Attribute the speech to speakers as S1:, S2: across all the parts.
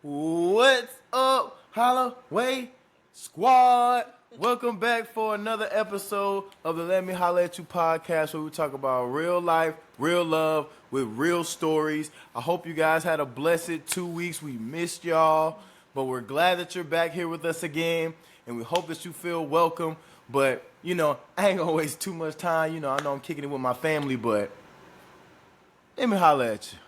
S1: What's up, Holloway Squad? Welcome back for another episode of the Let Me Holla at You podcast, where we talk about real life, real love, with real stories. I hope you guys had a blessed 2 weeks. We missed y'all, but we're glad that you're back here with us again, and we hope that you feel welcome. But, I ain't gonna waste too much time. I know I'm kicking it with my family, but let me holla at you.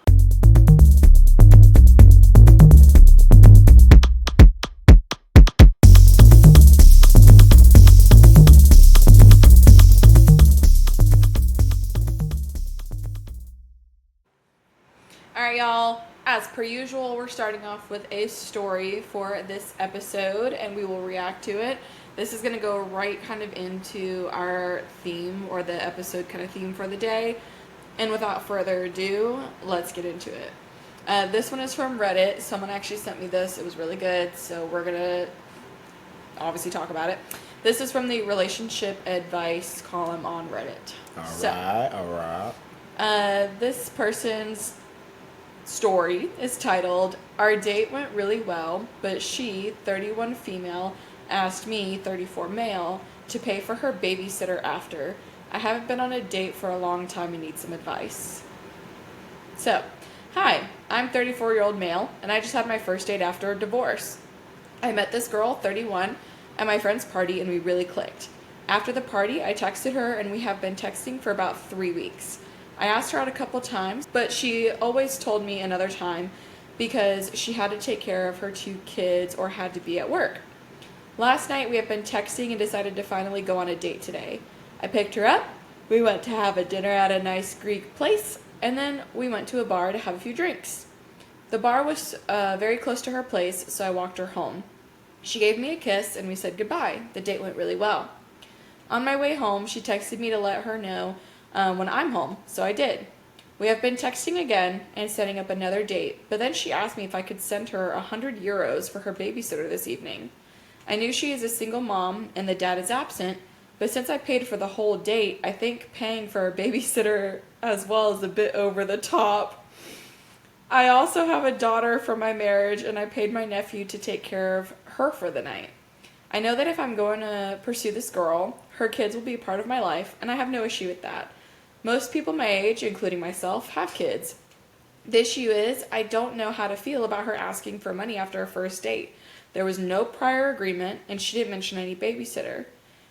S2: Alright, y'all, as per usual, we're starting off with a story for this episode, and we will react to it. This is going to go right kind of into our theme, or the episode kind of theme for the day. And without further ado, let's get into it. This one is from Reddit. Someone actually sent me this. It was really good, so we're going to obviously talk about it. This is from the relationship advice column on Reddit.
S1: All
S2: right. This person's story is titled, "Our date went really well, but she, 31 female, asked me, 34 male, to pay for her babysitter after. I haven't been on a date for a long time and need some advice." So, hi, I'm 34-year-old male, and I just had my first date after a divorce. I met this girl, 31, at my friend's party, and we really clicked. After the party, I texted her, and we have been texting for about 3 weeks. I asked her out a couple times, but she always told me another time because she had to take care of her 2 kids or had to be at work. Last night we have been texting and decided to finally go on a date today. I picked her up, we went to have a dinner at a nice Greek place, and then we went to a bar to have a few drinks. The bar was very close to her place, so I walked her home. She gave me a kiss and we said goodbye. The date went really well. On my way home, she texted me to let her know when I'm home, so I did. We have been texting again and setting up another date, but then she asked me if I could send her 100 euros for her babysitter this evening. I knew she is a single mom and the dad is absent, but since I paid for the whole date, I think paying for a babysitter as well is a bit over the top. I also have a daughter from my marriage, and I paid my nephew to take care of her for the night. I know that if I'm going to pursue this girl, her kids will be a part of my life, and I have no issue with that. Most people my age, including myself, have kids. The issue is, I don't know how to feel about her asking for money after a first date. There was no prior agreement, and she didn't mention any babysitter.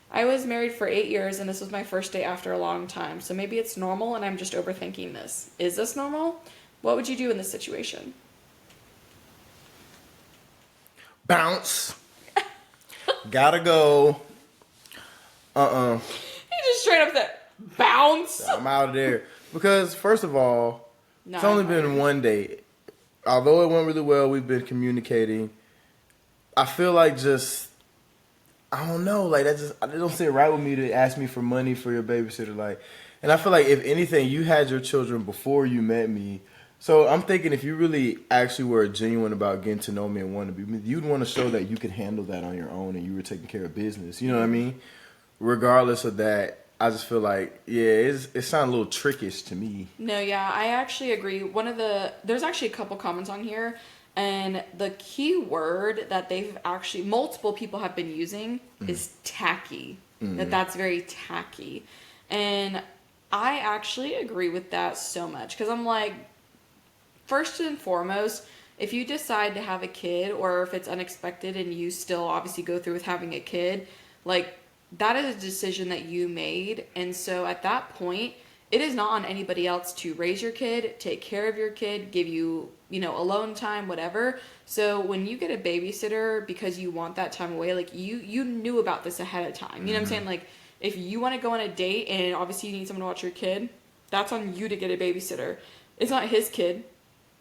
S2: I was married for 8 years, and this was my first date after a long time, so maybe it's normal and I'm just overthinking this. Is this normal? What would you do in this situation?
S1: Bounce. Gotta go.
S2: He just straight up said, bounce.
S1: I'm out of there. Because, first of all, it's only been one date. Although it went really well, we've been communicating. I feel like I don't know, it don't sit right with me to ask me for money for your babysitter. And I feel like, if anything, you had your children before you met me. So I'm thinking, if you really actually were genuine about getting to know me and wanted to be, you'd want to show that you could handle that on your own and you were taking care of business. You know what I mean? Regardless of that, I just feel like, it sounds a little trickish to me.
S2: No, yeah, I actually agree. There's actually a couple comments on here, and the key word that multiple people have been using is tacky. That's very tacky. And I actually agree with that so much, because I'm like, first and foremost, if you decide to have a kid, or if it's unexpected and you still obviously go through with having a kid, that is a decision that you made. And so at that point, it is not on anybody else to raise your kid, take care of your kid, give you, alone time, whatever. So when you get a babysitter because you want that time away, you knew about this ahead of time. You know what I'm saying? If you want to go on a date and obviously you need someone to watch your kid, that's on you to get a babysitter. It's not his kid.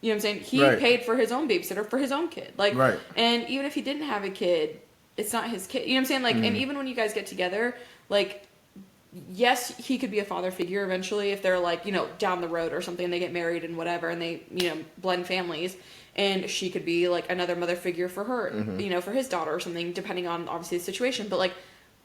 S2: You know what I'm saying? He paid for his own babysitter for his own kid. And even if he didn't have a kid, it's not his kid. You know what I'm saying? And even when you guys get together, yes, he could be a father figure eventually if they're down the road or something and they get married and whatever and they, blend families. And she could be another mother figure for her, for his daughter or something, depending on obviously the situation. But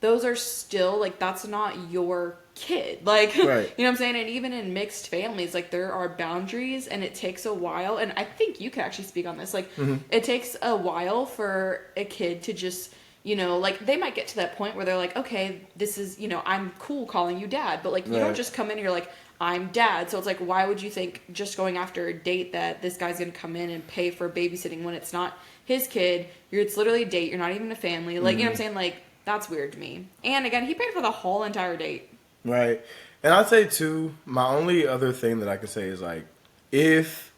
S2: those are still, like, that's not your kid. Like,
S1: Right.
S2: you know what I'm saying? And even in mixed families, like, there are boundaries, and it takes a while. And I think you could actually speak on this. Like, it takes a while for a kid to just, you know, like, they might get to that point where they're like, okay, this is, you know, I'm cool calling you dad. But, like, you don't just come in and you're like, I'm dad. So it's like, why would you think just going after a date that this guy's going to come in and pay for babysitting when it's not his kid? It's literally a date. You're not even a family. Like, you know what I'm saying? Like, that's weird to me. And again, he paid for the whole entire date.
S1: Right. And I'd say, too, my only other thing that I could say is, like, if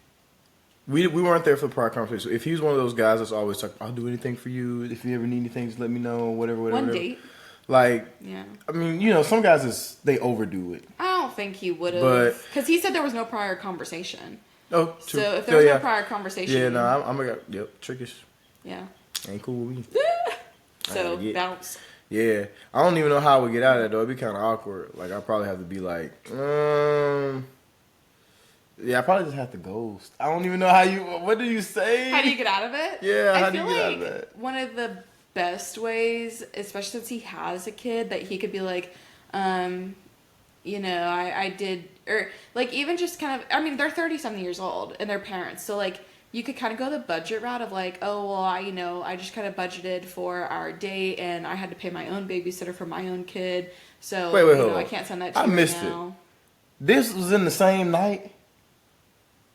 S1: we weren't there for the prior conversation, if he's one of those guys that's always like, I'll do anything for you. If you ever need anything, just let me know, whatever.
S2: One date.
S1: Like,
S2: yeah.
S1: I mean, you know, some guys, they overdo it.
S2: I don't think he would have. Because he said there was no prior conversation.
S1: Oh, true.
S2: So if there was no prior conversation.
S1: Yeah, no, I'm a guy. Yep, trickish.
S2: Yeah.
S1: Ain't cool with me.
S2: So, bounce.
S1: Yeah. I don't even know how I would get out of it, though. It'd be kind of awkward. Like, I'd probably have to be like, yeah, I probably just have to ghost. I don't even know how you, what do you say?
S2: How do you get out of it?
S1: Yeah, how do you get out of it?
S2: One of the best ways, especially since he has a kid, that he could be like, you know, I did, or like even just kind of, I mean, they're 30-something years old and they're parents. So like, you could kind of go the budget route of like, oh, well, I just kind of budgeted for our date and I had to pay my own babysitter for my own kid. So,
S1: wait,
S2: I can't send that to you
S1: I missed
S2: now.
S1: it. This was in the same night?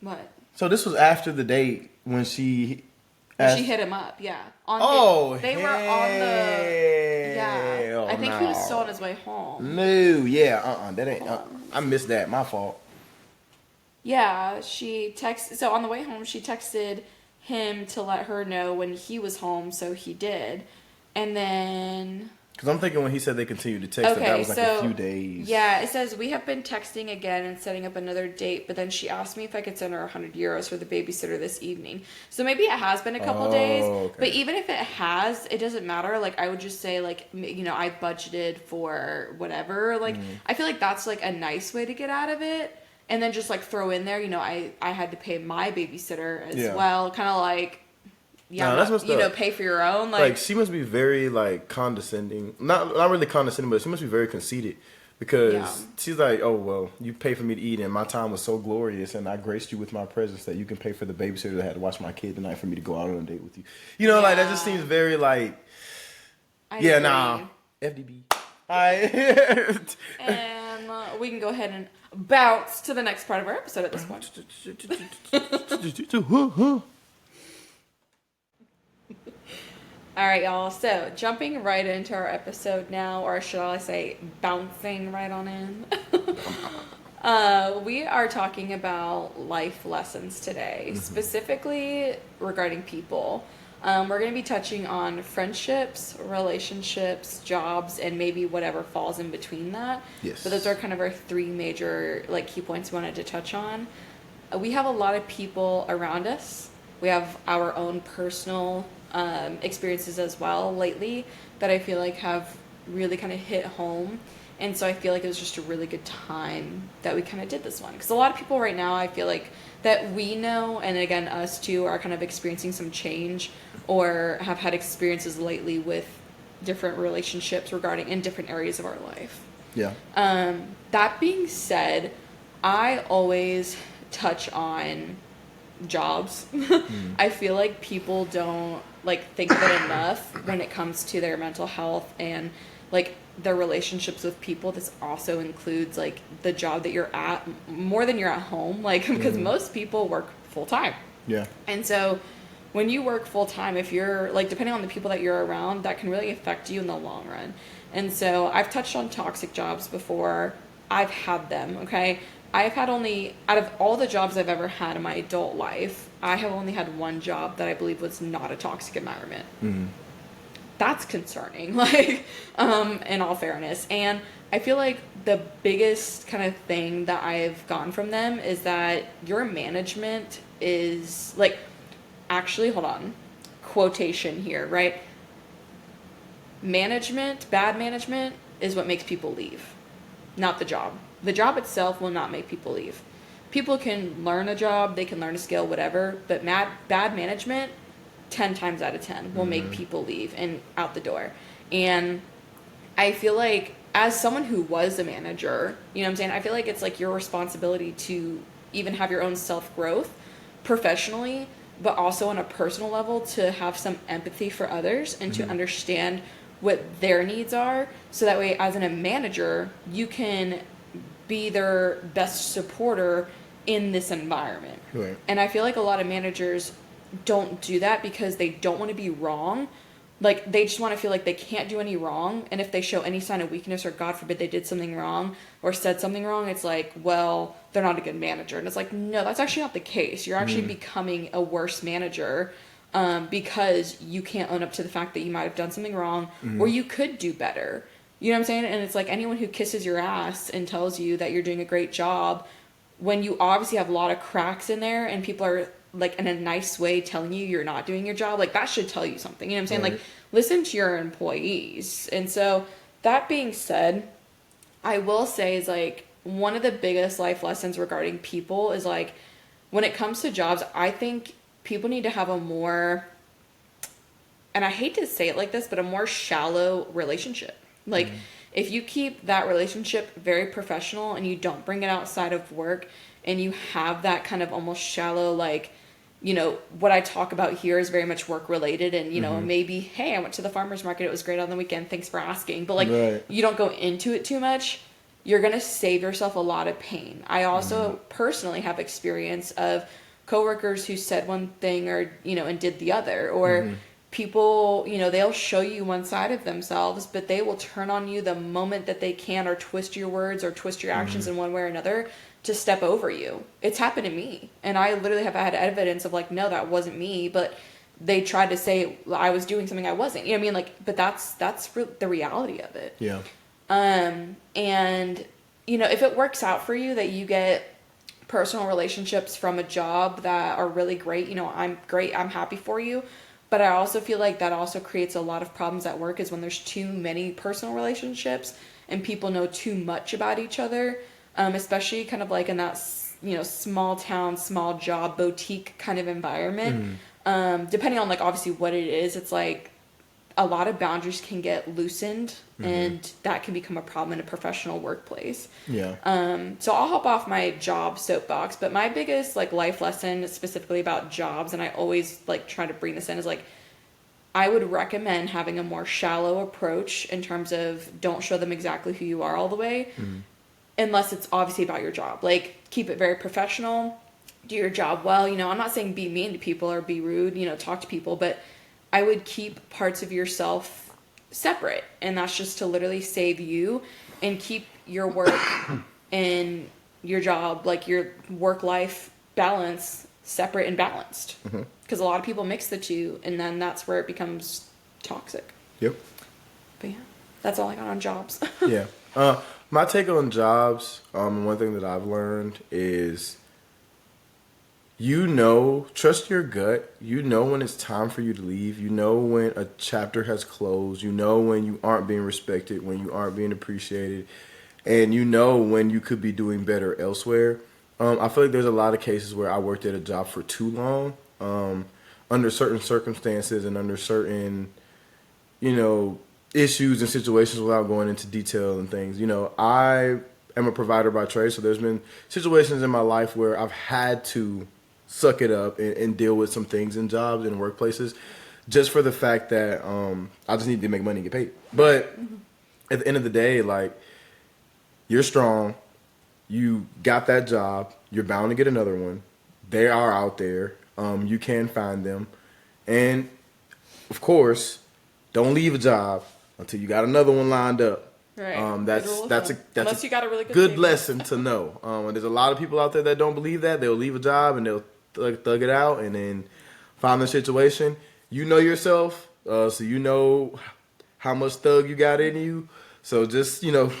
S2: What?
S1: So this was after the date when she
S2: she hit him up, yeah.
S1: They
S2: were on the, yeah. I think he was still on his way home.
S1: No, yeah, that ain't, I missed that, my fault.
S2: Yeah, so on the way home, she texted him to let her know when he was home, so he did. And then...
S1: Because I'm thinking when he said they continued to text, that was like a few days.
S2: Yeah, it says, we have been texting again and setting up another date, but then she asked me if I could send her 100 euros for the babysitter this evening. So maybe it has been a couple days,
S1: okay.
S2: But even if it has, it doesn't matter. Like, I would just say, like, you know, I budgeted for whatever. Like, I feel like that's, like, a nice way to get out of it. And then just, like, throw in there, you know, I had to pay my babysitter as well. Kind of like... Yeah,
S1: that's what's
S2: you know, pay for your own.
S1: Like she must be very like condescending. Not really condescending, but she must be very conceited because she's like, oh well, you pay for me to eat, and my time was so glorious, and I graced you with my presence that you can pay for the babysitter that had to watch my kid tonight for me to go out on a date with you. You know, like that just seems very like. FDB. Alright.
S2: And we can go ahead and bounce to the next part of our episode at this point. All right, y'all. So, jumping right into our episode now, or should I say bouncing right on in. We are talking about life lessons today, specifically regarding people. We're going to be touching on friendships, relationships, jobs, and maybe whatever falls in between that.
S1: Yes.
S2: But those are kind of our three major like key points we wanted to touch on. We have a lot of people around us. We have our own personal experiences as well lately that I feel like have really kind of hit home. And so I feel like it was just a really good time that we kind of did this one. Because a lot of people right now, I feel like that we know, and again, us too, are kind of experiencing some change or have had experiences lately with different relationships regarding in different areas of our life.
S1: Yeah.
S2: That being said, I always touch on jobs. I feel like people don't like think of it enough when it comes to their mental health and like their relationships with people. This also includes like the job that you're at more than you're at home, like because most people work full time.
S1: Yeah.
S2: And so when you work full time, if you're like depending on the people that you're around, that can really affect you in the long run. And so I've touched on toxic jobs before. I've had them, okay? I've had only, out of all the jobs I've ever had in my adult life, I have only had one job that I believe was not a toxic environment. That's concerning, like, in all fairness. And I feel like the biggest kind of thing that I've gotten from them is that your management is, like, actually, hold on, quotation here, right? Management, bad management, is what makes people leave, not the job. The job itself will not make people leave. People can learn a job, they can learn a skill, whatever, but bad management, 10 times out of 10, will make people leave and out the door. And I feel like as someone who was a manager, you know what I'm saying? I feel like it's like your responsibility to even have your own self growth professionally, but also on a personal level to have some empathy for others and to understand what their needs are. So that way, as a manager, you can be their best supporter in this environment.
S1: Right.
S2: And I feel like a lot of managers don't do that because they don't want to be wrong. Like, they just want to feel like they can't do any wrong. And if they show any sign of weakness, or God forbid they did something wrong or said something wrong, it's like, well, they're not a good manager. And it's like, no, that's actually not the case. You're actually becoming a worse manager because you can't own up to the fact that you might have done something wrong or you could do better. You know what I'm saying? And it's like anyone who kisses your ass and tells you that you're doing a great job when you obviously have a lot of cracks in there and people are like in a nice way telling you you're not doing your job, like that should tell you something. You know what I'm saying?
S1: Right.
S2: Like, listen to your employees. And so that being said, I will say is like one of the biggest life lessons regarding people is like when it comes to jobs, I think people need to have a more, and I hate to say it like this, but a more shallow relationship. Like, if you keep that relationship very professional and you don't bring it outside of work and you have that kind of almost shallow, like, you know, what I talk about here is very much work related and, you know, maybe, hey, I went to the farmer's market. It was great on the weekend. Thanks for asking. But, like,
S1: Right.
S2: you don't go into it too much. You're going to save yourself a lot of pain. I also personally have experience of coworkers who said one thing or, you know, and did the other. Or people, you know, they'll show you one side of themselves, but they will turn on you the moment that they can or twist your words or twist your actions in one way or another to step over you. It's happened to me. And I literally have had evidence of like, no, that wasn't me, but they tried to say I was doing something I wasn't. You know what I mean? Like, but that's the reality of it.
S1: Yeah.
S2: And, you know, if it works out for you that you get personal relationships from a job that are really great, you know, I'm great, I'm happy for you. But I also feel like that also creates a lot of problems at work is when there's too many personal relationships and people know too much about each other, especially kind of like in that, you know, small town, small job, boutique kind of environment. Depending on like obviously what it is, it's like a lot of boundaries can get loosened and that can become a problem in a professional workplace.
S1: Yeah.
S2: So I'll hop off my job soapbox, but my biggest like life lesson specifically about jobs, and I always like try to bring this in, is like I would recommend having a more shallow approach in terms of don't show them exactly who you are all the way unless it's obviously about your job. Like keep it very professional, do your job well. You know, I'm not saying be mean to people or be rude, you know, talk to people, but I would keep parts of yourself separate, and that's just to literally save you and keep your work and your job, like your work-life balance, separate and balanced. Because a lot of people mix the two, and then that's where it becomes toxic.
S1: Yep.
S2: But yeah, that's all I got on jobs.
S1: Yeah. My take on jobs, one thing that I've learned is, you know, trust your gut. You know when it's time for you to leave. You know when a chapter has closed. You know when you aren't being respected, when you aren't being appreciated. And you know when you could be doing better elsewhere. I feel like there's a lot of cases where I worked at a job for too long, under certain circumstances and under certain, you know, issues and situations without going into detail and things. You know, I am a provider by trade, so there's been situations in my life where I've had to suck it up and deal with some things in jobs and workplaces just for the fact that I just need to make money and get paid. But at the end of the day, like, you're strong. You got that job. You're bound to get another one. They are out there. You can find them. And, of course, don't leave a job until you got another one lined up.
S2: Right.
S1: That's
S2: Unless you got a really
S1: good lesson to know. And there's a lot of people out there that don't believe that. They'll leave a job and they'll thug it out and then find their situation. You know yourself, so you know how much thug you got in you. So just, you know,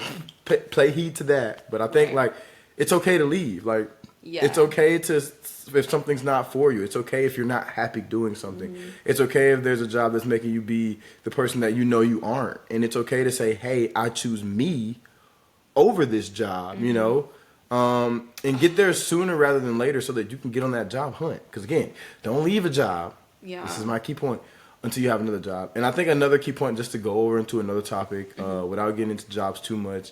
S1: play heed to that. But I think, like, it's okay to leave. Like, it's okay to, if something's not for you. It's okay if you're not happy doing something. It's okay if there's a job that's making you be the person that you know you aren't. And it's okay to say, hey, I choose me over this job, you know. And get there sooner rather than later so that you can get on that job hunt. Because, again, don't leave a job. Yeah. This is my key point. until you have another job. And I think another key point, just to go over into another topic, without getting into jobs too much,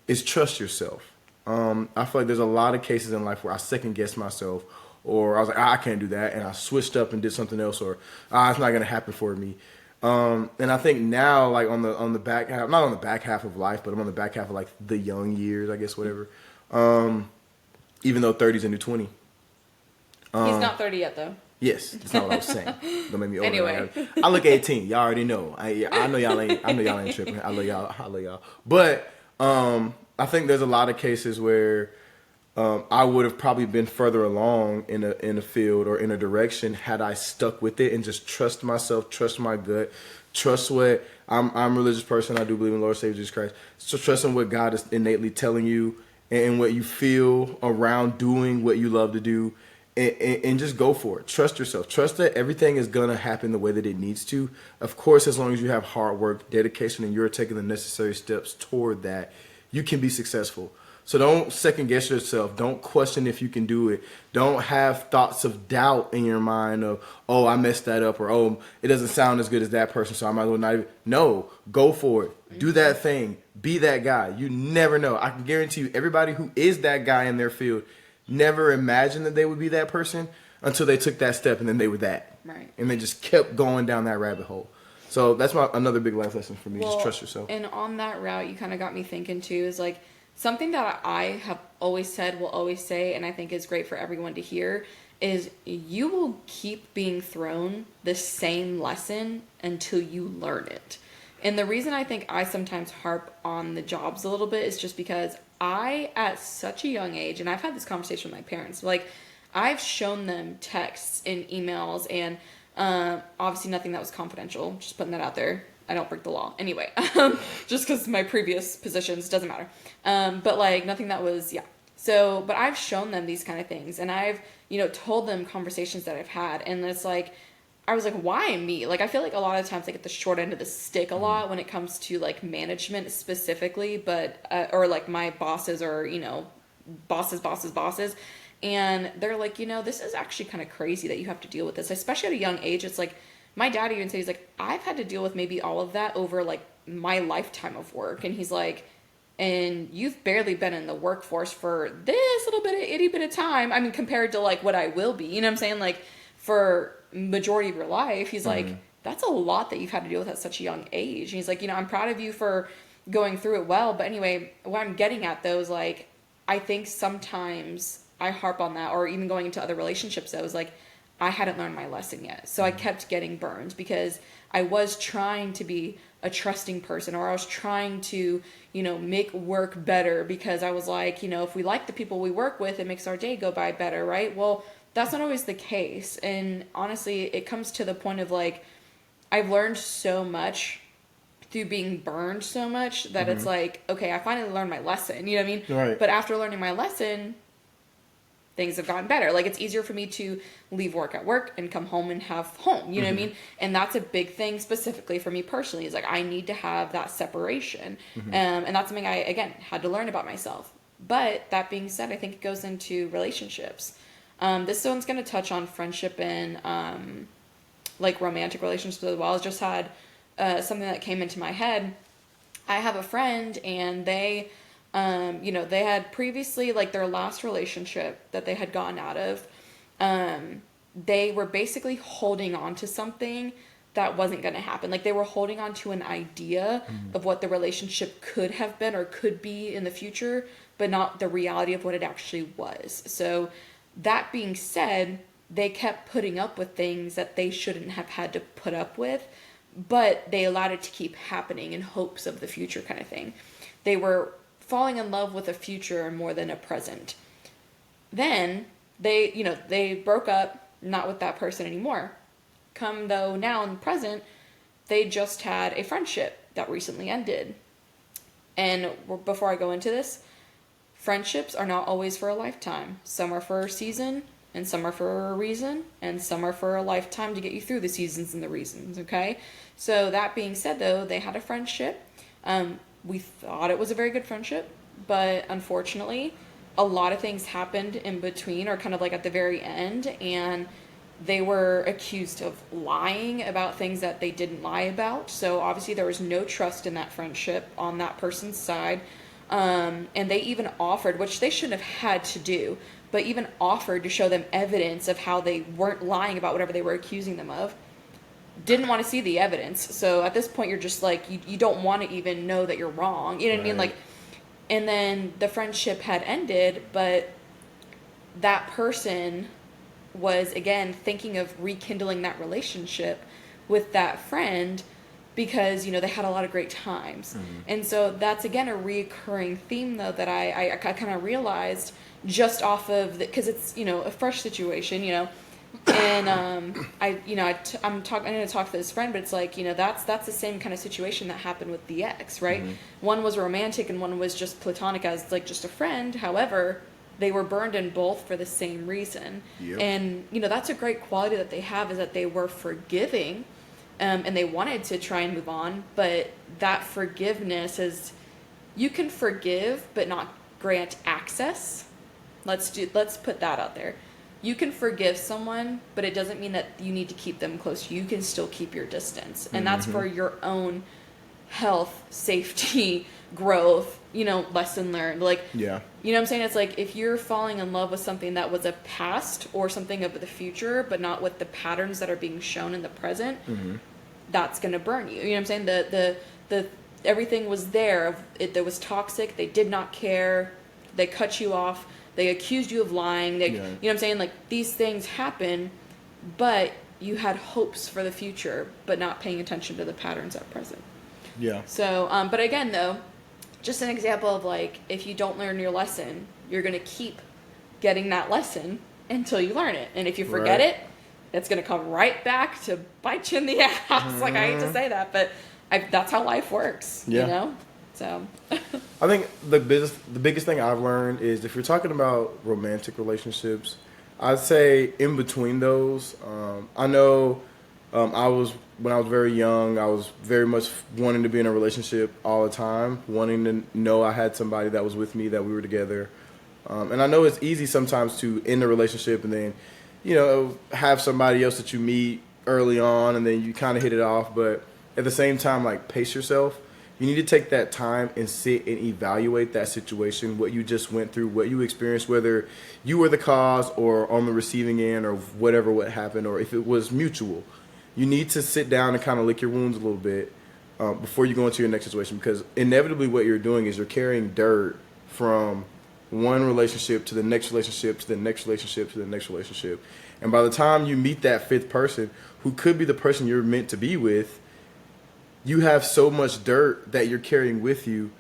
S1: is trust yourself. I feel like there's a lot of cases in life where I second guess myself, or I was like, I can't do that, and I switched up and did something else, or it's not gonna happen for me. And I think now, like on the back half, not on the back half of life, but I'm on the back half of like the young years, I guess, whatever. Even though 30 is a new 20.
S2: He's not 30 yet, though.
S1: Yes, that's not what I was saying. Don't make me older.
S2: Anyway.
S1: I look 18. Y'all already know. I know y'all ain't. I know y'all ain't tripping. I love y'all. I love y'all. But I think there's a lot of cases where I would have probably been further along in a field or in a direction had I stuck with it and just trust myself, trust my gut, trust what I'm a religious person. I do believe in Lord Savior Jesus Christ. So trusting what God is innately telling you and what you feel around doing what you love to do. And just go for it. Trust yourself. Trust that everything is going to happen the way that it needs to. Of course, as long as you have hard work, dedication, and you're taking the necessary steps toward that, you can be successful. So don't second guess yourself. Don't question if you can do it. Don't have thoughts of doubt in your mind of, oh, I messed that up, or oh, it doesn't sound as good as that person, so I might as well not even. No, go for it. Do that thing. Be that guy. You never know. I can guarantee you, everybody who is that guy in their field never imagined that they would be that person until they took that step, and then they were that.
S2: Right.
S1: And they just kept going down that rabbit hole. So that's another big life lesson for me. Just trust yourself.
S2: And on that route, you kind of got me thinking too, is like something that I have always said, will always say, and I think is great for everyone to hear, is you will keep being thrown the same lesson until you learn it. And the reason I think I sometimes harp on the jobs a little bit is just because I, at such a young age, and I've had this conversation with my parents, like I've shown them texts and emails and obviously nothing that was confidential, just putting that out there. I don't break the law. Anyway, just because my previous positions, doesn't matter. But like nothing that was, yeah. So, but I've shown them these kind of things, and I've, told them conversations that I've had, and it's like, I was like, why me? Like, I feel like a lot of times I get the short end of the stick a lot when it comes to like management specifically, but, or like my bosses or, bosses. And they're like, this is actually kind of crazy that you have to deal with this, especially at a young age. It's like, my dad even said, he's like, I've had to deal with maybe all of that over like my lifetime of work. And he's like, and you've barely been in the workforce for this little bit of itty bit of time. I mean, compared to like what I will be, you know what I'm saying? Like for majority of your life, he's like, that's a lot that you've had to deal with at such a young age. And he's like, I'm proud of you for going through it well. But anyway, what I'm getting at though is like, I think sometimes I harp on that, or even going into other relationships though, is like, I hadn't learned my lesson yet. So I kept getting burned because I was trying to be a trusting person, or I was trying to, make work better because I was like, if we like the people we work with, it makes our day go by better, right? Well, that's not always the case. And honestly, it comes to the point of like, I've learned so much through being burned so much that it's like, okay, I finally learned my lesson, you know what I mean?
S1: Right.
S2: But after learning my lesson, things have gotten better. Like it's easier for me to leave work at work and come home and have home, you know what I mean? And that's a big thing specifically for me personally, is like, I need to have that separation. And that's something I, again, had to learn about myself. But that being said, I think it goes into relationships. This one's going to touch on friendship and like romantic relationships as well. I just had something that came into my head. I have a friend, and they they had previously, like their last relationship that they had gotten out of, they were basically holding on to something that wasn't going to happen. Like they were holding on to an idea of what the relationship could have been or could be in the future, but not the reality of what it actually was. So that being said, they kept putting up with things that they shouldn't have had to put up with, but they allowed it to keep happening in hopes of the future kind of thing. They were falling in love with a future more than a present. Then they broke up, not with that person anymore. Come though now in the present, they just had a friendship that recently ended. And before I go into this, friendships are not always for a lifetime. Some are for a season, and some are for a reason, and some are for a lifetime to get you through the seasons and the reasons, okay? So that being said though, they had a friendship. We thought it was a very good friendship, but unfortunately, a lot of things happened in between, or kind of like at the very end, and they were accused of lying about things that they didn't lie about. So obviously there was no trust in that friendship on that person's side. And they even offered, which they shouldn't have had to do, but even offered to show them evidence of how they weren't lying about whatever they were accusing them of. Didn't want to see the evidence. So at this point, you're just like, you don't want to even know that you're wrong. You know what I mean? Like, and then the friendship had ended, but that person was, again, thinking of rekindling that relationship with that friend because, you know, they had a lot of great times. And so that's, again, a reoccurring theme, though, that I kind of realized just off of because it's, you know, a fresh situation, you know. And I'm going to talk to this friend, but it's like, you know, that's the same kind of situation that happened with the ex, right? One was romantic and one was just platonic as like just a friend. However, they were burned in both for the same reason. And, you know, that's a great quality that they have, is that they were forgiving, and they wanted to try and move on. But that forgiveness is, you can forgive but not grant access. Let's put that out there. You can forgive someone, but it doesn't mean that you need to keep them close. You can still keep your distance. And that's for your own health, safety, growth, you know, lesson learned. Like, you know what I'm saying? It's like, if you're falling in love with something that was a past or something of the future, but not with the patterns that are being shown in the present, that's going to burn you. You know what I'm saying? The everything was there. There was toxic. They did not care. They cut you off. They accused you of lying. You know what I'm saying? Like, these things happen, but you had hopes for the future, but not paying attention to the patterns at present. So, but again, though, just an example of, like, if you don't learn your lesson, you're going to keep getting that lesson until you learn it. And if you forget it, it's going to come right back to bite you in the ass. Like, I hate to say that, but that's how life works, you know? So
S1: I think the biggest thing I've learned is, if you're talking about romantic relationships, I'd say in between those, I know when I was very young, I was very much wanting to be in a relationship all the time, wanting to know I had somebody that was with me, that we were together. And I know it's easy sometimes to end a relationship and then, you know, have somebody else that you meet early on and then you kind of hit it off. But at the same time, like, pace yourself. You need to take that time and sit and evaluate that situation, what you just went through, what you experienced, whether you were the cause or on the receiving end or whatever what happened, or if it was mutual. You need to sit down and kind of lick your wounds a little bit before you go into your next situation, because inevitably what you're doing is you're carrying dirt from one relationship to the next relationship to the next relationship to the next relationship. And by the time you meet that fifth person, who could be the person you're meant to be with, you have so much dirt that you're carrying with you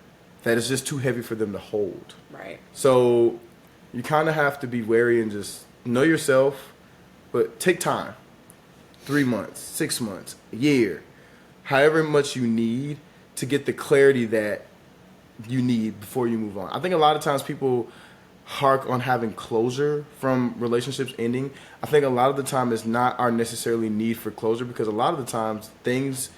S1: that it's just too heavy for them to hold.
S2: Right.
S1: So you kind of have to be wary and just know yourself, but take time. 3 months, 6 months, a year, however much you need to get the clarity that you need before you move on. I think a lot of times people hark on having closure from relationships ending. I think a lot of the time it's not our necessarily need for closure, because a lot of the times things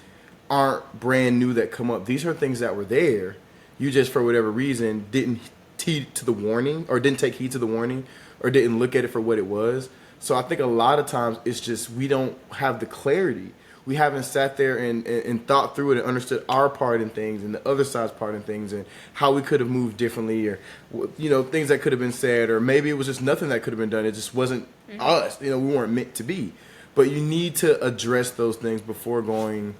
S1: aren't brand new that come up. These are things that were there. You just, for whatever reason, didn't heed to the warning, or didn't take heed to the warning, or didn't look at it for what it was. So I think a lot of times it's just we don't have the clarity. We haven't sat there and thought through it and understood our part in things and the other side's part in things and how we could have moved differently, or, you know, things that could have been said, or maybe it was just nothing that could have been done. It just wasn't us. You know, we weren't meant to be. But you need to address those things before going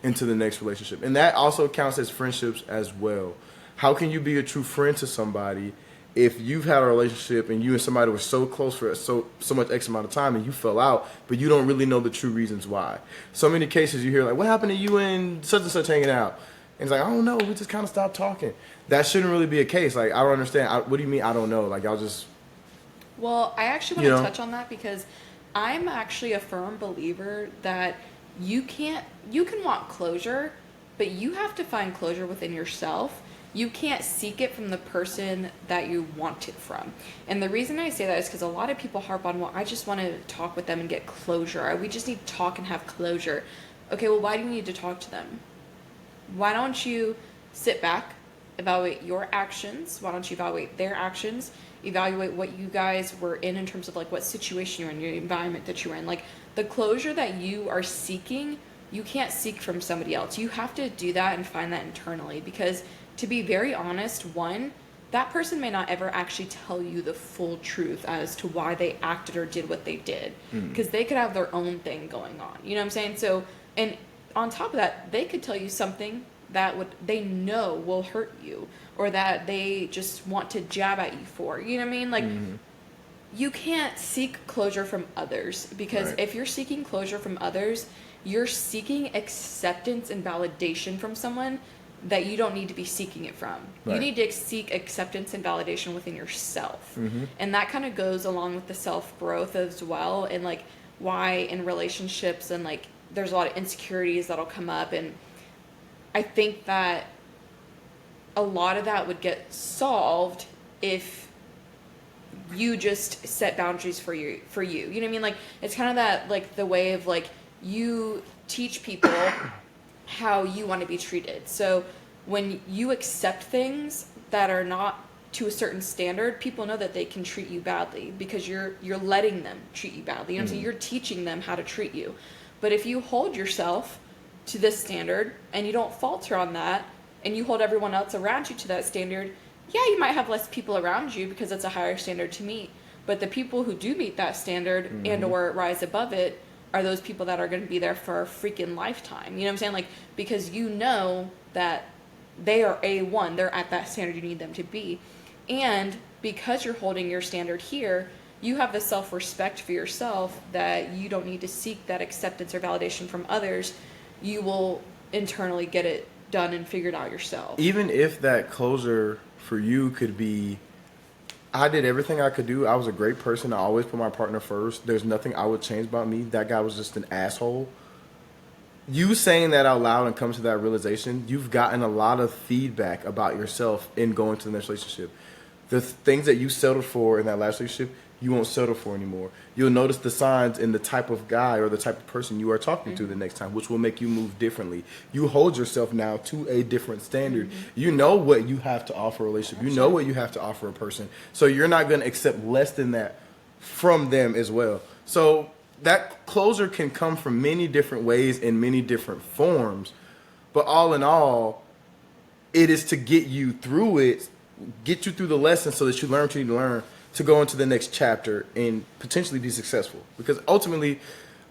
S1: into the next relationship. And that also counts as friendships as well. How can you be a true friend to somebody if you've had a relationship and you and somebody were so close for so much X amount of time and you fell out, but you don't really know the true reasons why? So many cases you hear, like, what happened to you and such hanging out? And it's like, I don't know, we just kind of stopped talking. That shouldn't really be a case. Like, I don't understand. What do you mean I don't know? Like, y'all just...
S2: Well, I actually want to touch on that, because I'm actually a firm believer that you can want closure, but you have to find closure within yourself. You can't seek it from the person that you want it from. And the reason I say that is because a lot of people harp on, well, I just want to talk with them and get closure. We just need to talk and have closure. Okay, well, why do you need to talk to them? Why don't you sit back, evaluate your actions? Why don't you evaluate their actions? Evaluate what you guys were in terms of like what situation you're in, your environment that you're in. Like the closure that you are seeking, you can't seek from somebody else. You have to do that and find that internally, because to be very honest, one, that person may not ever actually tell you the full truth as to why they acted or did what they did, because they could have their own thing going on. You know what I'm saying? So, and on top of that, they could tell you something that would they know will hurt you, or that they just want to jab at you for. You know what I mean? Like you can't seek closure from others, because if you're seeking closure from others, you're seeking acceptance and validation from someone that you don't need to be seeking it from. You need to seek acceptance and validation within yourself. And that kind of goes along with the self-growth as well, and like why in relationships and like there's a lot of insecurities that'll come up, and I think that a lot of that would get solved if you just set boundaries for you. You know what I mean? Like it's kind of that like the way of like you teach people how you want to be treated. So when you accept things that are not to a certain standard, people know that they can treat you badly because you're letting them treat you badly. You know what I'm saying? You're teaching them how to treat you. But if you hold yourself to this standard and you don't falter on that, and you hold everyone else around you to that standard, yeah, you might have less people around you because it's a higher standard to meet. But the people who do meet that standard and or rise above it are those people that are going to be there for a freaking lifetime. You know what I'm saying? Like, because you know that they are A1, they're at that standard you need them to be. And because you're holding your standard here, you have the self-respect for yourself that you don't need to seek that acceptance or validation from others. You will internally get it done and figured out yourself.
S1: Even if that closure for you could be, I did everything I could do. I was a great person. I always put my partner first. There's nothing I would change about me. That guy was just an asshole. You saying that out loud and come to that realization, you've gotten a lot of feedback about yourself in going to the next relationship. The things that you settled for in that last relationship, you won't settle for anymore. You'll notice the signs in the type of guy or the type of person you are talking to the next time, which will make you move differently. You hold yourself now to a different standard. You know what you have to offer a relationship. You know what you have to offer a person. So you're not going to accept less than that from them as well. So that closure can come from many different ways in many different forms. But all in all, it is to get you through it, get you through the lesson so that you learn what you need to learn to go into the next chapter and potentially be successful. Because ultimately,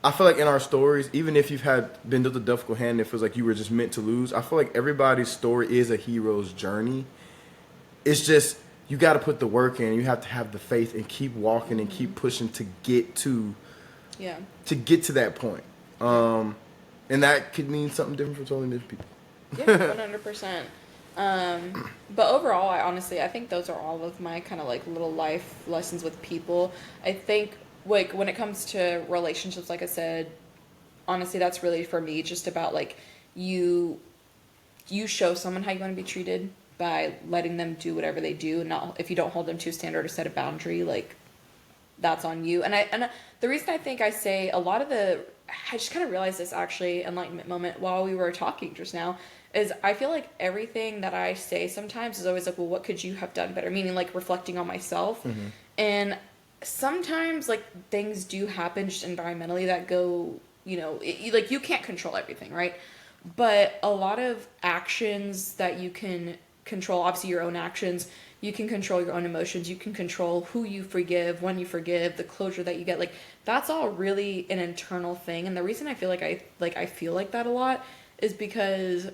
S1: I feel like in our stories, even if you've been dealt a difficult hand and it feels like you were just meant to lose, I feel like everybody's story is a hero's journey. It's just, you got to put the work in. You have to have the faith and keep walking and keep pushing to get to that point. And that could mean something different for totally different people.
S2: Yeah, 100%. But overall, I think those are all of my kind of like little life lessons with people. I think like when it comes to relationships, like I said, honestly, that's really for me just about like you show someone how you want to be treated by letting them do whatever they do, and not if you don't hold them to a standard or set a boundary, like that's on you. And the reason I think I say a lot of I just kind of realized this actually enlightenment moment while we were talking just now, is I feel like everything that I say sometimes is always like, well, what could you have done better? Meaning like reflecting on myself. And sometimes like things do happen just environmentally that go, like you can't control everything, right? But a lot of actions that you can control, obviously your own actions, you can control your own emotions, you can control who you forgive, when you forgive, the closure that you get. Like that's all really an internal thing. And the reason I feel like I feel like that a lot is because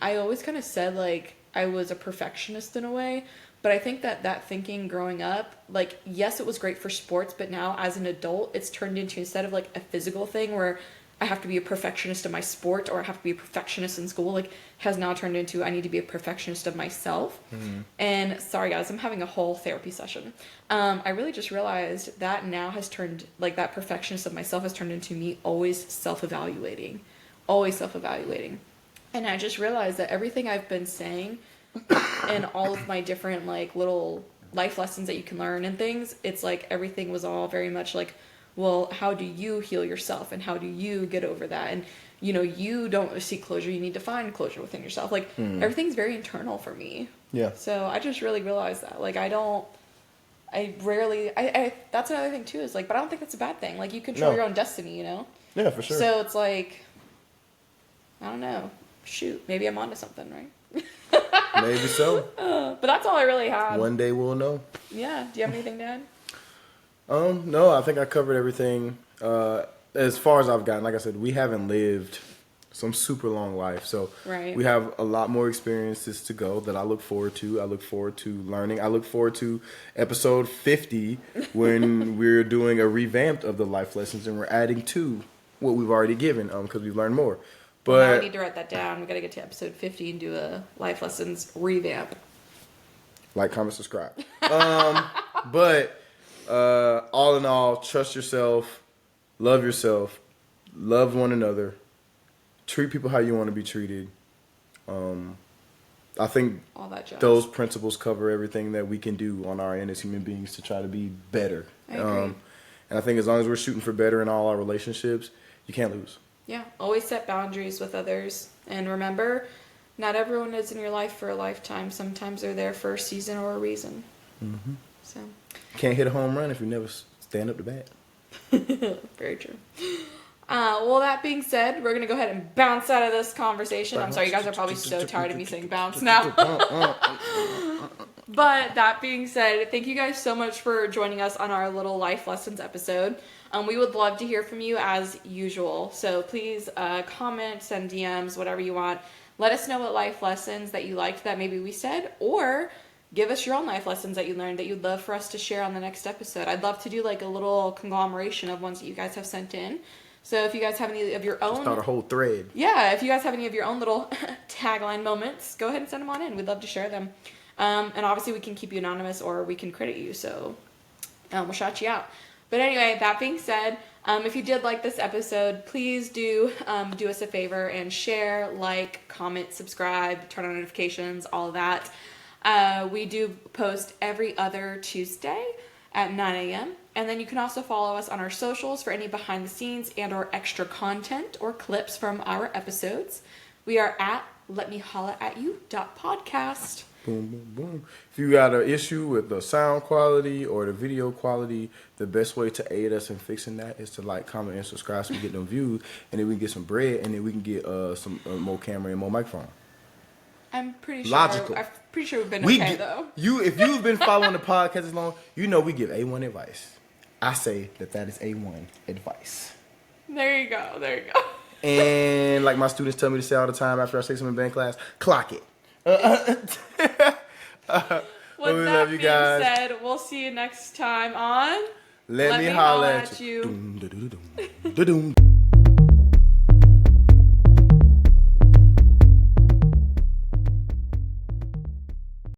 S2: I always kind of said like I was a perfectionist in a way, but I think that thinking growing up, like yes, it was great for sports, but now as an adult, it's turned into, instead of like a physical thing where I have to be a perfectionist of my sport or I have to be a perfectionist in school, like has now turned into I need to be a perfectionist of myself. And sorry guys, I'm having a whole therapy session. I really just realized that now has turned, like that perfectionist of myself has turned into me always self-evaluating. And I just realized that everything I've been saying and all of my different like little life lessons that you can learn and things, it's like everything was all very much like, well, how do you heal yourself and how do you get over that? And you don't seek closure. You need to find closure within yourself. Like, everything's very internal for me.
S1: Yeah.
S2: So I just really realized that. Like, I rarely, that's another thing too, is like, but I don't think that's a bad thing. Like, you control your own destiny,
S1: Yeah, for sure.
S2: So it's like, I don't know. Shoot, maybe I'm onto something, right?
S1: Maybe so.
S2: But that's all I really had.
S1: One day we'll know.
S2: Yeah. Do you have anything to add?
S1: No, I think I covered everything. As far as I've gotten, like I said, we haven't lived some super long life. So
S2: Right.
S1: we have a lot more experiences to go that I look forward to. I look forward to learning. I look forward to episode 50 when we're doing a revamp of the life lessons and we're adding to what we've already given because we've learned more. But
S2: Well, now we need to write that down. We got to get to episode 50 and do a life lessons revamp.
S1: like, comment, subscribe. But all in all, trust yourself, love one another, treat people how you want to be treated. I think
S2: all that jazz.
S1: Those principles cover everything that we can do on our end as human beings to try to be better.
S2: I agree.
S1: And I think as long as we're shooting for better in all our relationships, you can't lose.
S2: Yeah, always set boundaries with others. And remember, not everyone is in your life for a lifetime. Sometimes they're there for a season or a reason.
S1: Mm-hmm.
S2: So
S1: Can't hit a home run if you never stand up to bat.
S2: very true. Well, that being said, we're going to go ahead and bounce out of this conversation. I'm sorry, you guys are probably so tired of me saying bounce now. But that being said, thank you guys so much for joining us on our little life lessons episode. We would love to hear from you as usual. So please comment, send DMs, whatever you want. Let us know what life lessons that you liked that maybe we said, or give us your own life lessons that you learned that you'd love for us to share on the next episode. I'd love to do like a little conglomeration of ones that you guys have sent in. So if you guys have any of your own...
S1: Start a whole thread.
S2: Yeah, if you guys have any of your own little tagline moments, go ahead and send them on in. We'd love to share them. And obviously we can keep you anonymous or we can credit you, so we'll shout you out. But anyway, that being said, if you did like this episode, please do us a favor and share, like, comment, subscribe, turn on notifications, all of that. We do post every other Tuesday at 9 a.m. And then you can also follow us on our socials for any behind the scenes and or extra content or clips from our episodes. We are at letmehollaatYou.podcast.
S1: Boom, boom, boom. If you got an issue with the sound quality or the video quality, the best way to aid us in fixing that is to like, comment, and subscribe so we get them views, and then we can get some bread, and then we can get some more camera and more microphone.
S2: I'm pretty sure.
S1: Logical.
S2: I'm pretty sure we've been okay though.
S1: If you've been following the podcast as long, you know we give A1 advice. I say that is A1 advice.
S2: There you go. There you go.
S1: And like my students tell me to say all the time after I say something in band class, clock it.
S2: With that being said, we'll see you next time on
S1: Let Me Holla at You.